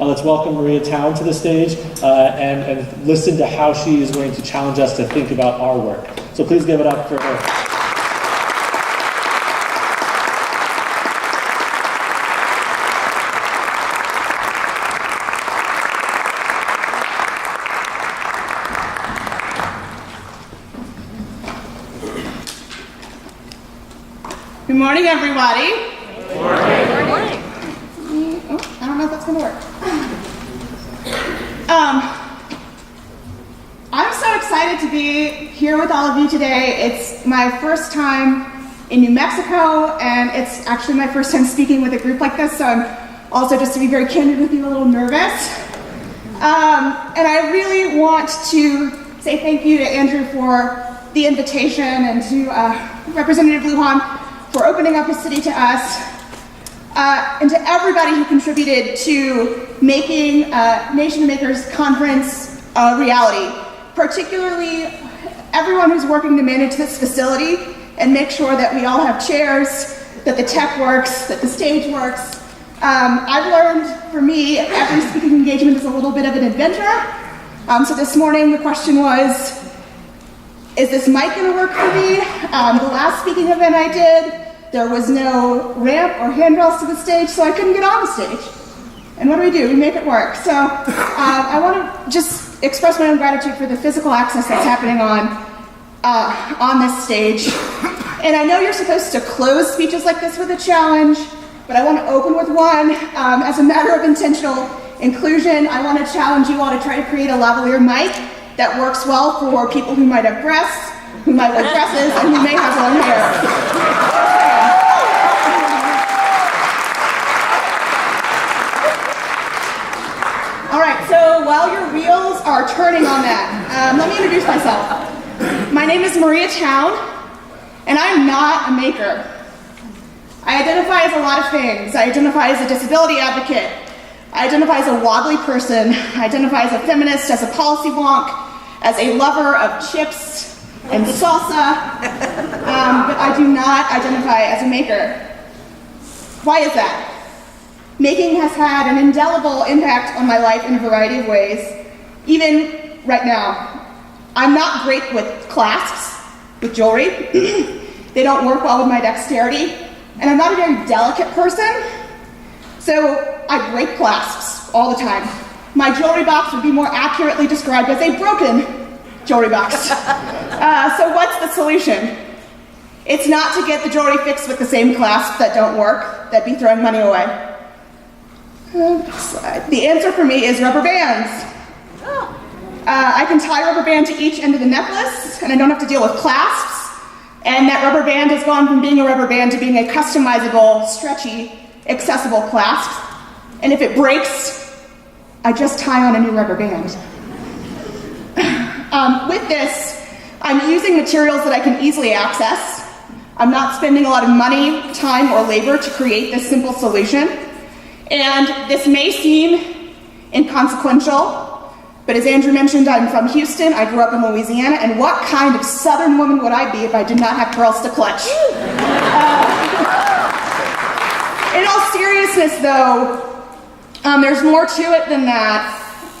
Let's welcome Maria Town to the stage and listen to how she is going to challenge us to think about our work. So please give it up for her. Good morning, everybody. Good morning. Good morning. Oh, I don't know if that's going to work. I'm so excited to be here with all of you today. It's my first time in New Mexico, and it's actually my first time speaking with a group like this, so I'm also, just to be very candid with you, a little nervous. And I really want to say thank you to Andrew for the invitation and to Representative Lujan for opening up his city to us, and to everybody who contributed to making Nation Makers Conference a reality, particularly everyone who's working to manage this facility and make sure that we all have chairs, that the tech works, that the stage works. I've learned, for me, every speaking engagement is a little bit of an adventure. So this morning the question was, is this mic going to work for me? The last speaking event I did, there was no ramp or handrails to the stage, so I couldn't get on the stage. And what do? We make it work. So I want to just express my own gratitude for the physical access that's happening on this stage. And I know you're supposed to close speeches like this with a challenge, but I want to open with one. As a matter of intentional inclusion, I want to challenge you all to try to create a lavalier mic that works well for people who might have breasts, who might wear dresses, and who may have long hair. All right, so while your wheels are turning on that, let me introduce myself. My name is Maria Town, and I'm not a maker. I identify as a lot of things. I identify as a disability advocate. I identify as a wobbly person. I identify as a feminist, as a policy wonk, as a lover of chips and salsa, but I do not identify as a maker. Why is that? Making has had an indelible impact on my life in a variety of ways, even right now. I'm not great with clasps, with jewelry. They don't work well with my dexterity, and I'm not a very delicate person, so I break clasps all the time. My jewelry box would be more accurately described as a broken jewelry box. So what's the solution? It's not to get the jewelry fixed with the same clasps that don't work. That'd be throwing money away. The answer for me is rubber bands. I can tie a rubber band to each end of the necklace, and I don't have to deal with clasps. And that rubber band has gone from being a rubber band to being a customizable, stretchy, accessible clasp. And if it breaks, I just tie on a new rubber band. With this, I'm using materials that I can easily access. I'm not spending a lot of money, time, or labor to create this simple solution. And this may seem inconsequential, but as Andrew mentioned, I'm from Houston. I grew up in Louisiana, and what kind of Southern woman would I be if I did not have pearls to clutch? In all seriousness, though, there's more to it than that.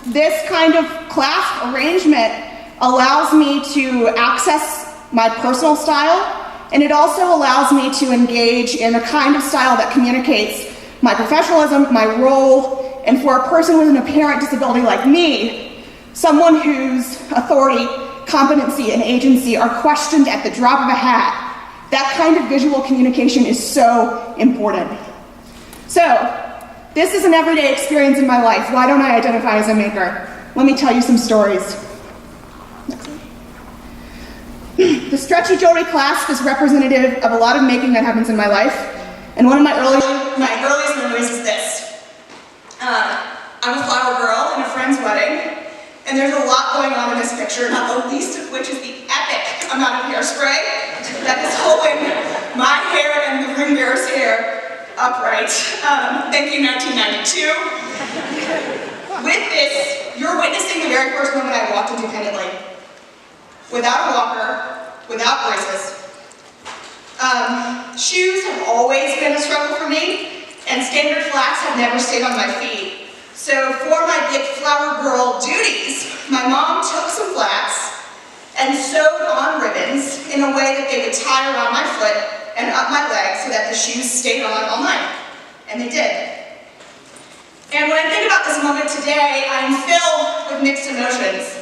This kind of clasp arrangement allows me to access my personal style, and it also allows me to engage in a kind of style that communicates my professionalism, my role, and for a person with an apparent disability like me, someone whose authority, competency, and agency are questioned at the drop of a hat, that kind of visual communication is so important. So, this is an everyday experience in my life. Why don't I identify as a maker? Let me tell you some stories. The stretchy jewelry clasp is representative of a lot of making that happens in my life. And one of my earliest memories is this. I'm a flower girl in a friend's wedding, and there's a lot going on in this picture, not the least of which is the epic amount of hairspray that is holding my hair and the room bearer's hair upright. Thank you, 1992. With this, you're witnessing the very first moment I walked independently. Without a walker, without braces. Shoes have always been a struggle for me, and standard flats have never stayed on my feet. So for my big flower girl duties, my mom took some flax and sewed on ribbons in a way that they would tie around my foot and up my leg so that the shoes stayed on all night. And they did. And when I think about this moment today, I'm filled with mixed emotions.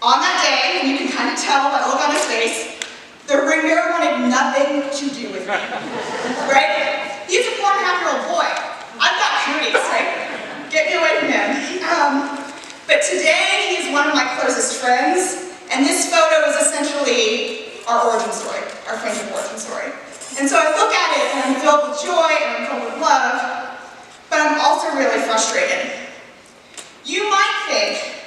On that day, and you can kind of tell by the look on his face, the ring bearer wanted nothing to do with me, right? He's a 4.5-year-old boy. I've got cooties, right? Get me away from him. But today, he is one of my closest friends, and this photo is essentially our origin story, our friendship origin story. And so I look at it, and I'm filled with joy, and I'm filled with love, but I'm also really frustrated. You might think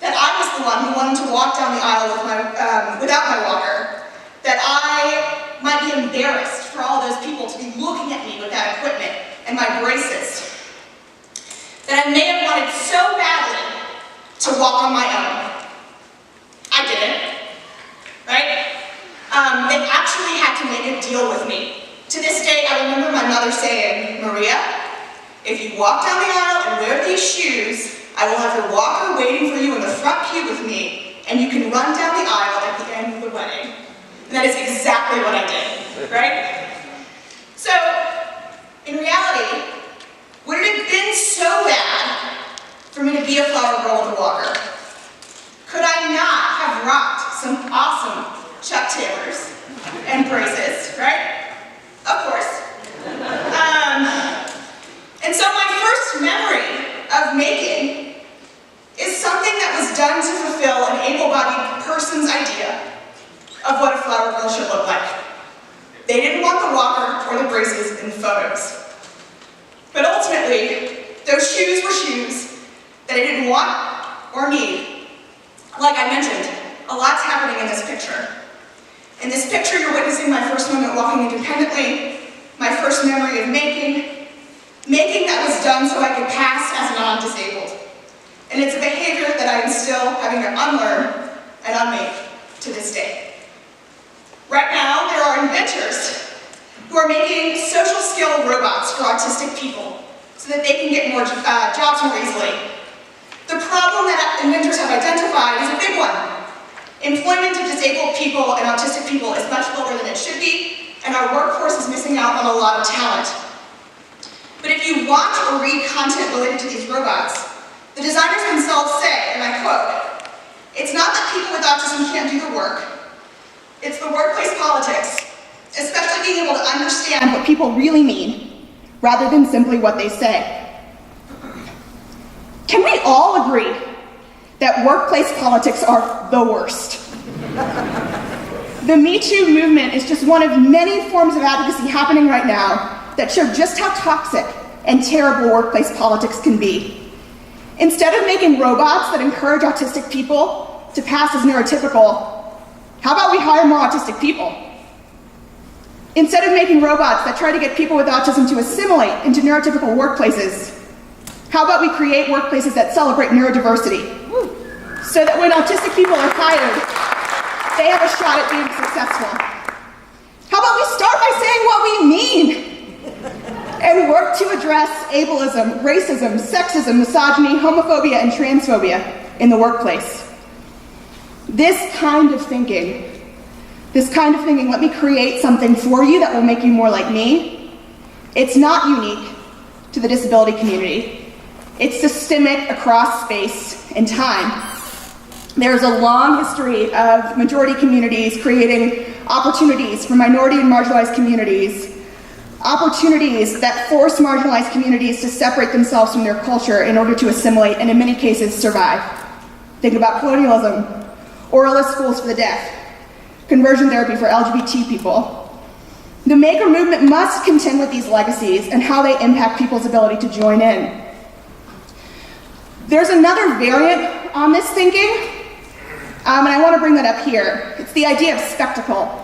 that I was the one who wanted to walk down the aisle with without my walker, that I might be embarrassed for all those people to be looking at me with that equipment and my braces, that I may have wanted so badly to walk on my own. I didn't, right? They actually had to make a deal with me. To this day, I remember my mother saying, "Maria, if you walk down the aisle and wear these shoes, I will have your walker waiting for you in the front pew with me, and you can run down the aisle at the end of the wedding." And that is exactly what I did, right? So, in reality, would it have been so bad for me to be a flower girl with a walker? Could I not have rocked some awesome Chuck Taylors and braces, right? Of course. And so my first memory of making is something that was done to fulfill an able-bodied person's idea of what a flower girl should look like. They didn't want the walker or the braces in the photos. But ultimately, those shoes were shoes that I didn't want or need. Like I mentioned, a lot's happening in this picture. In this picture, you're witnessing my first moment walking independently, my first memory of making that was done so I could pass as non-disabled. And it's a behavior that I am still having to unlearn and unmake to this day. Right now, there are inventors who are making social skill robots for autistic people so that they can get more jobs more easily. The problem that inventors have identified is a big one. Employment of disabled people and autistic people is much lower than it should be, and our workforce is missing out on a lot of talent. But if you watch or read content related to these robots, the designers themselves say, and I quote, "It's not that people with autism can't do the work, it's the workplace politics, especially being able to understand what people really mean, rather than simply what they say." Can we all agree that workplace politics are the worst? The Me Too movement is just one of many forms of advocacy happening right now that show just how toxic and terrible workplace politics can be. Instead of making robots that encourage autistic people to pass as neurotypical, how about we hire more autistic people? Instead of making robots that try to get people with autism to assimilate into neurotypical workplaces, how about we create workplaces that celebrate neurodiversity so that when autistic people are hired, they have a shot at being successful? How about we start by saying what we mean and work to address ableism, racism, sexism, misogyny, homophobia, and transphobia in the workplace? This kind of thinking, let me create something for you that will make you more like me. It's not unique to the disability community. It's systemic across space and time. There's a long history of majority communities creating opportunities for minority and marginalized communities, opportunities that force marginalized communities to separate themselves from their culture in order to assimilate and in many cases survive. Think about colonialism, oralist schools for the deaf, conversion therapy for LGBT people. The maker movement must contend with these legacies and how they impact people's ability to join in. There's another variant on this thinking, and I want to bring that up here. It's the idea of spectacle.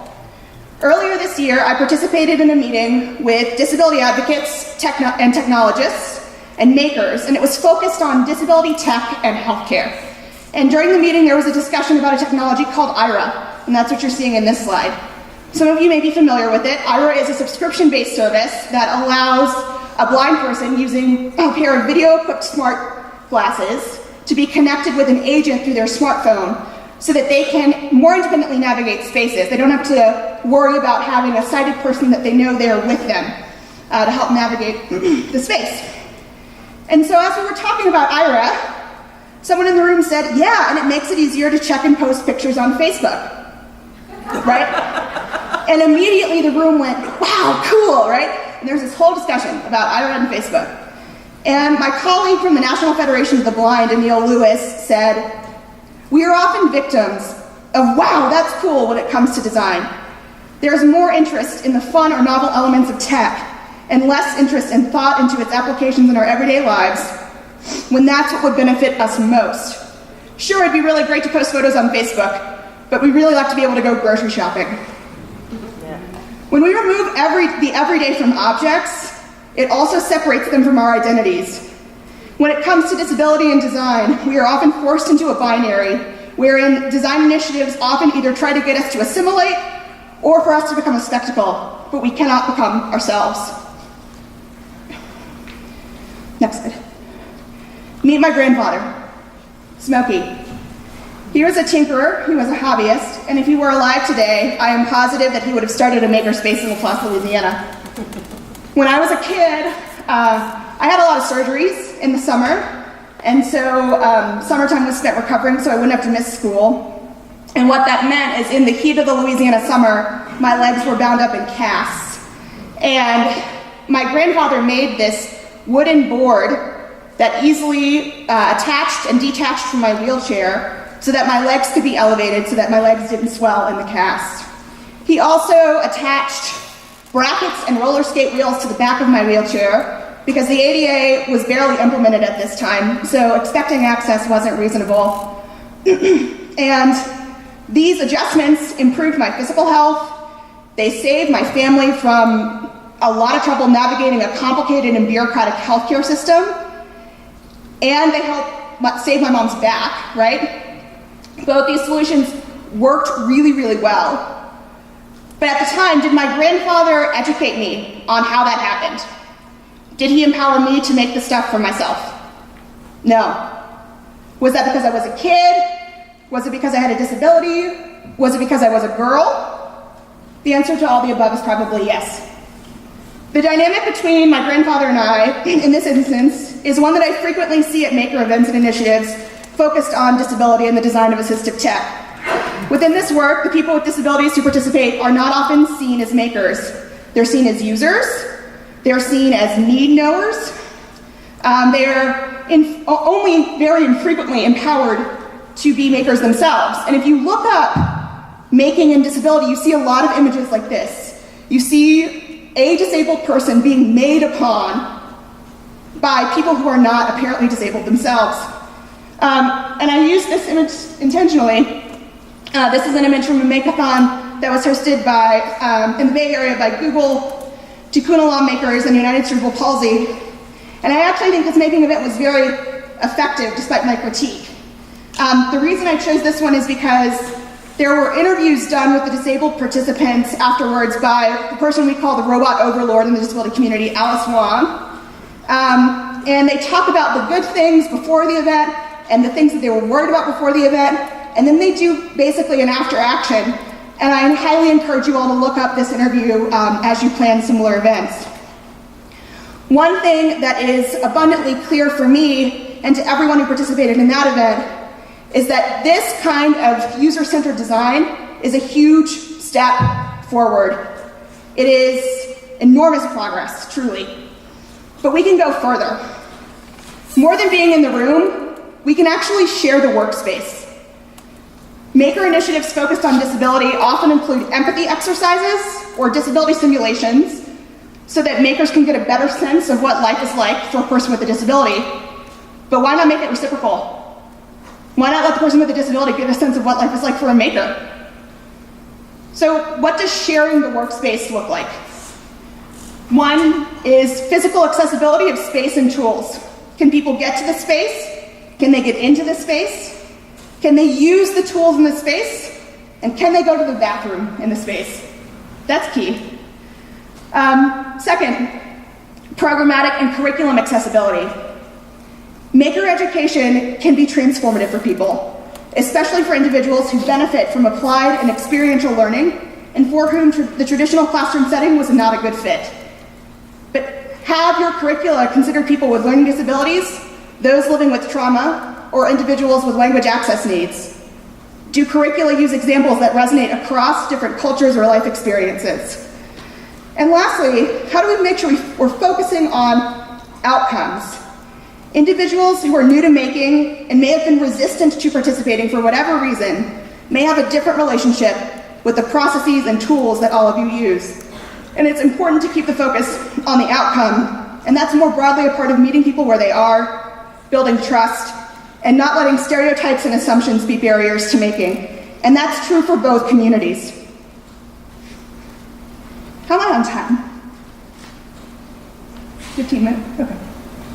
Earlier this year, I participated in a meeting with disability advocates and technologists and makers, and it was focused on disability tech and healthcare. And during the meeting, there was a discussion about a technology called IRA, and that's what you're seeing in this slide. Some of you may be familiar with it. IRA is a subscription-based service that allows a blind person using a pair of video-equipped smart glasses to be connected with an agent through their smartphone so that they can more independently navigate spaces. They don't have to worry about having a sighted person that they know there with them to help navigate the space. And so as we were talking about Ira, someone in the room said, yeah, and it makes it easier to check and post pictures on Facebook, right? And immediately the room went, wow, cool, right? And there's this whole discussion about Ira and Facebook. And my colleague from the National Federation of the Blind, Emil Lewis, said, we are often victims of, wow, that's cool when it comes to design. There's more interest in the fun or novel elements of tech and less interest and thought into its applications in our everyday lives when that's what would benefit us most. Sure, it'd be really great to post photos on Facebook, but we really like to be able to go grocery shopping. When we remove the everyday from objects, it also separates them from our identities. When it comes to disability and design, we are often forced into a binary, wherein design initiatives often either try to get us to assimilate or for us to become a spectacle, but we cannot become ourselves. Next slide. Meet my grandfather, Smokey. He was a tinkerer, he was a hobbyist, and if he were alive today, I am positive that he would have started a makerspace in La Place, Louisiana. When I was a kid, I had a lot of surgeries in the summer, and so summertime was spent recovering so I wouldn't have to miss school. And what that meant is in the heat of the Louisiana summer, my legs were bound up in casts. And my grandfather made this wooden board that easily attached and detached from my wheelchair so that my legs could be elevated so that my legs didn't swell in the cast. He also attached brackets and roller skate wheels to the back of my wheelchair because the ADA was barely implemented at this time, so expecting access wasn't reasonable. And these adjustments improved my physical health. They saved my family from a lot of trouble navigating a complicated and bureaucratic healthcare system. And they helped save my mom's back, right? Both these solutions worked really, really well. But at the time, did my grandfather educate me on how that happened? Did he empower me to make the stuff for myself? No. Was that because I was a kid? Was it because I had a disability? Was it because I was a girl? The answer to all the above is probably yes. The dynamic between my grandfather and I, in this instance, is one that I frequently see at maker events and initiatives focused on disability and the design of assistive tech. Within this work, the people with disabilities who participate are not often seen as makers. They're seen as users. They're seen as need knowers. They're only very infrequently empowered to be makers themselves. And if you look up making and disability, you see a lot of images like this. You see a disabled person being made upon by people who are not apparently disabled themselves. And I use this image intentionally. This is an image from a make-a-thon that was hosted by, in the Bay Area by Google, Tikuna Lawmakers, and United Cerebral Palsy. And I actually think this making event was very effective despite my critique. The reason I chose this one is because there were interviews done with the disabled participants afterwards by the person we call the robot overlord in the disability community, Alice Wong. And they talk about the good things before the event and the things that they were worried about before the event, and then they do basically an after action. And I highly encourage you all to look up this interview as you plan similar events. One thing that is abundantly clear for me and to everyone who participated in that event is that this kind of user-centered design is a huge step forward. It is enormous progress, truly. But we can go further. More than being in the room, we can actually share the workspace. Maker initiatives focused on disability often include empathy exercises or disability simulations so that makers can get a better sense of what life is like for a person with a disability. But why not make it reciprocal? Why not let the person with a disability get a sense of what life is like for a maker? So what does sharing the workspace look like? One is physical accessibility of space and tools. Can people get to the space? Can they get into the space? Can they use the tools in the space? And can they go to the bathroom in the space? That's key. Second, programmatic and curriculum accessibility. Maker education can be transformative for people, especially for individuals who benefit from applied and experiential learning and for whom the traditional classroom setting was not a good fit. But have your curricula consider people with learning disabilities, those living with trauma, or individuals with language access needs? Do curricula use examples that resonate across different cultures or life experiences? And lastly, how do we make sure we're focusing on outcomes? Individuals who are new to making and may have been resistant to participating for whatever reason may have a different relationship with the processes and tools that all of you use. And it's important to keep the focus on the outcome, and that's more broadly a part of meeting people where they are, building trust, and not letting stereotypes and assumptions be barriers to making. And that's true for both communities. How am I on time? 15 minutes? Okay.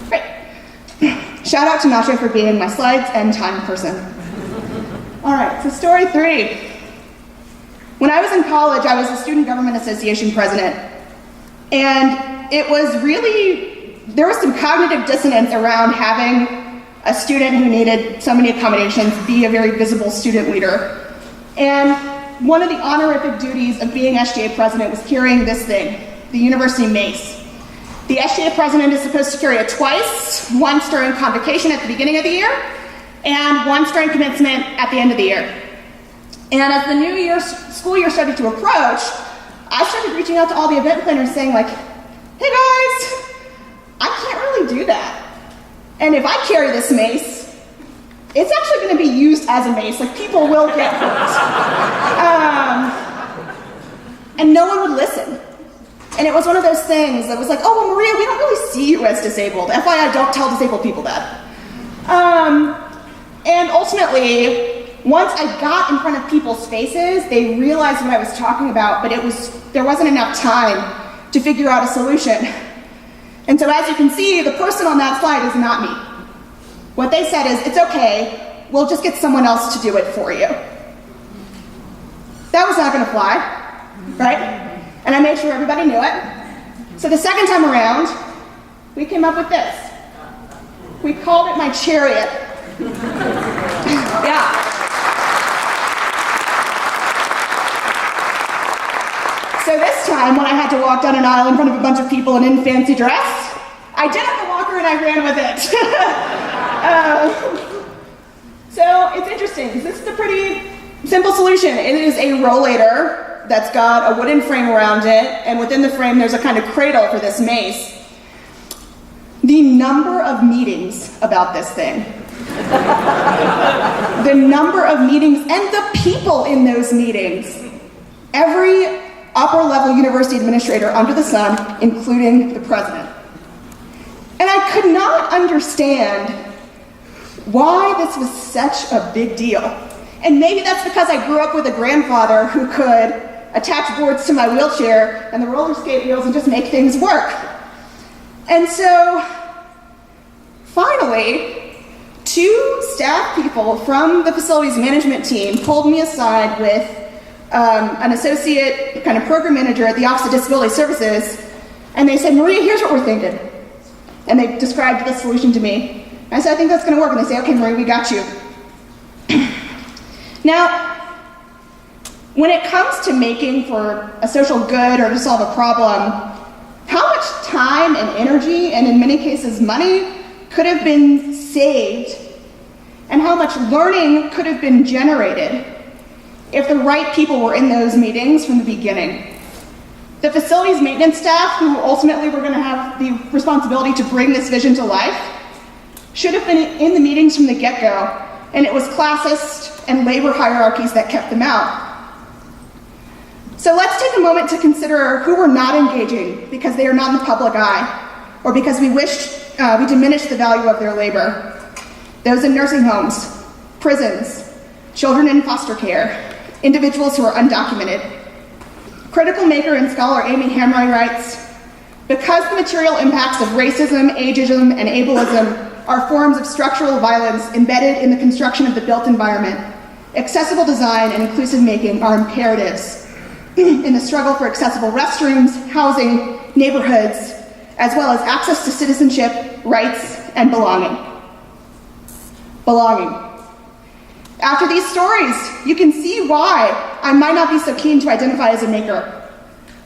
Great. Shout out to Nacho for being my slides and time person. All right, so story 3. When I was in college, I was the Student Government Association president. And it was really, there was some cognitive dissonance around having a student who needed so many accommodations be a very visible student leader. And one of the honorific duties of being SGA president was carrying this thing, the university mace. The SGA president is supposed to carry it twice, once during convocation at the beginning of the year, and once during commencement at the end of the year. And as the new school year started to approach, I started reaching out to all the event planners saying like, hey guys, I can't really do that. And if I carry this mace, it's actually going to be used as a mace. Like, people will get hurt. And no one would listen. And it was one of those things that was like, oh, well, Maria, we don't really see you as disabled. FYI, don't tell disabled people that. And ultimately, once I got in front of people's faces, they realized what I was talking about, but there wasn't enough time to figure out a solution. And so as you can see, the person on that slide is not me. What they said is, it's okay, we'll just get someone else to do it for you. That was not gonna fly, right? And I made sure everybody knew it. So the second time around, we came up with this. We called it my chariot. Yeah. So this time, when I had to walk down an aisle in front of a bunch of people in fancy dress, I did have a walker and I ran with it. So it's interesting, because this is a pretty simple solution. It is a rollator that's got a wooden frame around it, and within the frame there's a kind of cradle for this mace. The number of meetings about this thing, the number of meetings and the people in those meetings, every upper-level university administrator under the sun, including the president. And I could not understand why this was such a big deal. And maybe that's because I grew up with a grandfather who could attach boards to my wheelchair and the roller skate wheels and just make things work. And so, finally, 2 staff people from the facilities management team pulled me aside with an associate kind of program manager at the Office of Disability Services, and they said, Maria, here's what we're thinking. And they described this solution to me. And I said, I think that's going to work. And they say, okay, Maria, we got you. Now, when it comes to making for a social good or to solve a problem, how much time and energy, and in many cases money, could have been saved, and how much learning could have been generated if the right people were in those meetings from the beginning. The facilities maintenance staff, who ultimately were going to have the responsibility to bring this vision to life, should have been in the meetings from the get-go, and it was classist and labor hierarchies that kept them out. So let's take a moment to consider who we're not engaging because they are not in the public eye, or because we diminished the value of their labor. Those in nursing homes, prisons, children in foster care, individuals who are undocumented. Critical maker and scholar Amy Hamright writes, because the material impacts of racism, ageism, and ableism are forms of structural violence embedded in the construction of the built environment, accessible design and inclusive making are imperatives in the struggle for accessible restrooms, housing, neighborhoods, as well as access to citizenship, rights, and belonging. Belonging. After these stories, you can see why I might not be so keen to identify as a maker.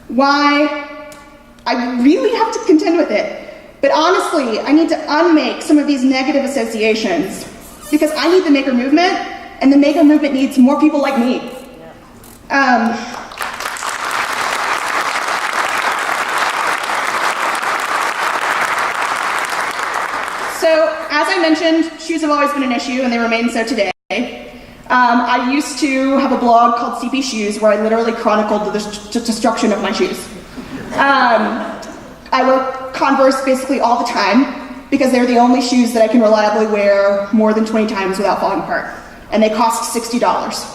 Why I really have to contend with it. But honestly, I need to unmake some of these negative associations because I need the maker movement, and the maker movement needs more people like me. So, as I mentioned, shoes have always been an issue, and they remain so today. I used to have a blog called CP Shoes where I literally chronicled the destruction of my shoes. I wear Converse basically all the time because they're the only shoes that I can reliably wear more than 20 times without falling apart, and they cost $60.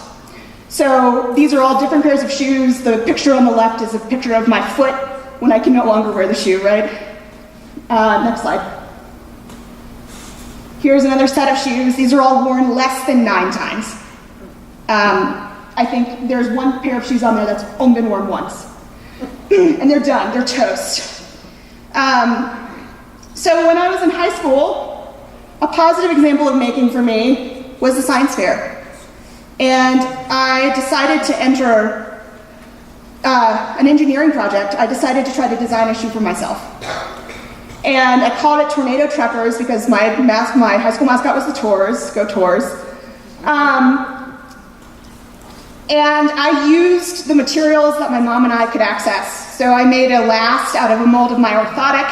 So these are all different pairs of shoes. The picture on the left is a picture of my foot when I can no longer wear the shoe, right? Next slide. Here's another set of shoes. These are all worn less than 9 times. I think there's one pair of shoes on there that's only been worn once. And they're done, they're toast. So when I was in high school, a positive example of making for me was the science fair. And I decided to enter an engineering project. I decided to try to design a shoe for myself. And I called it Tornado Truckers because my high school mascot was the Tours, go Tours. And I used the materials that my mom and I could access. So I made a last out of a mold of my orthotic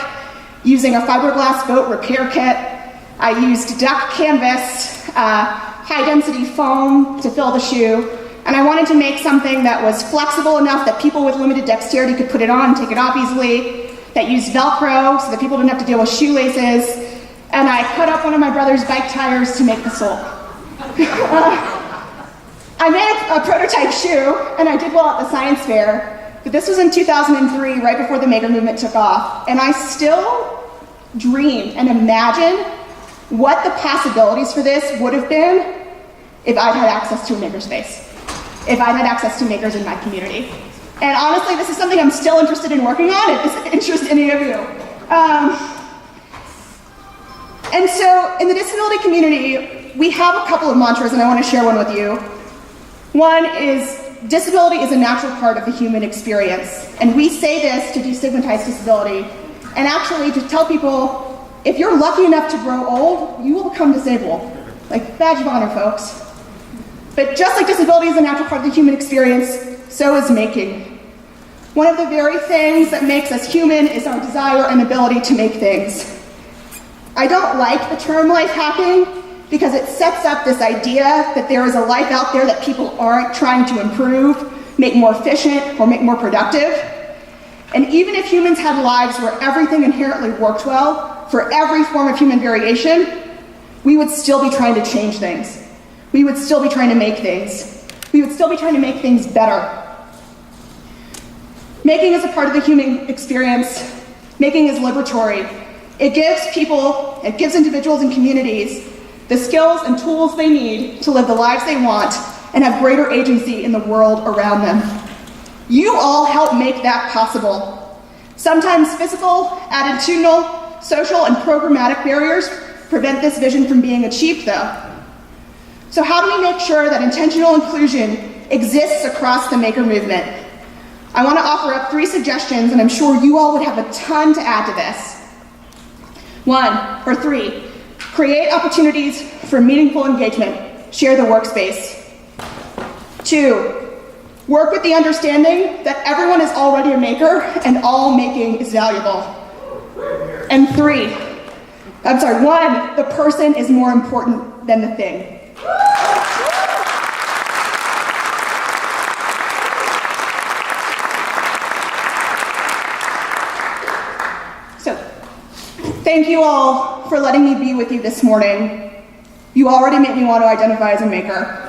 using a fiberglass boat repair kit. I used duck canvas, high-density foam to fill the shoe. And I wanted to make something that was flexible enough that people with limited dexterity could put it on and take it off easily, that used Velcro so that people didn't have to deal with shoelaces. And I cut up one of my brother's bike tires to make the sole. I made a prototype shoe, and I did well at the science fair, but this was in 2003, right before the maker movement took off, and I still dream and imagine what the possibilities for this would have been if I'd had access to a makerspace, if I'd had access to makers in my community. And honestly, this is something I'm still interested in working on, if this interests any of you. And so, in the disability community, we have a couple of mantras, and I want to share one with you. One is, disability is a natural part of the human experience. And we say this to destigmatize disability, and actually to tell people, if you're lucky enough to grow old, you will become disabled. Like, badge of honor, folks. But just like disability is a natural part of the human experience, so is making. One of the very things that makes us human is our desire and ability to make things. I don't like the term life hacking because it sets up this idea that there is a life out there that people aren't trying to improve, make more efficient, or make more productive. And even if humans had lives where everything inherently worked well, for every form of human variation, we would still be trying to change things. We would still be trying to make things. We would still be trying to make things better. Making is a part of the human experience. Making is liberatory. It gives people, it gives individuals and communities the skills and tools they need to live the lives they want and have greater agency in the world around them. You all help make that possible. Sometimes physical, attitudinal, social, and programmatic barriers prevent this vision from being achieved, though. So how do we make sure that intentional inclusion exists across the maker movement? I want to offer up 3 suggestions, and I'm sure you all would have a ton to add to this. 3, create opportunities for meaningful engagement. Share the workspace. 2, work with the understanding that everyone is already a maker and all making is valuable. And 1, the person is more important than the thing. So, thank you all for letting me be with you this morning. You already make me want to identify as a maker.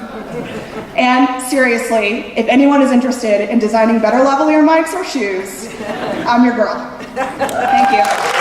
And seriously, if anyone is interested in designing better lavalier mics or shoes, I'm your girl. Thank you.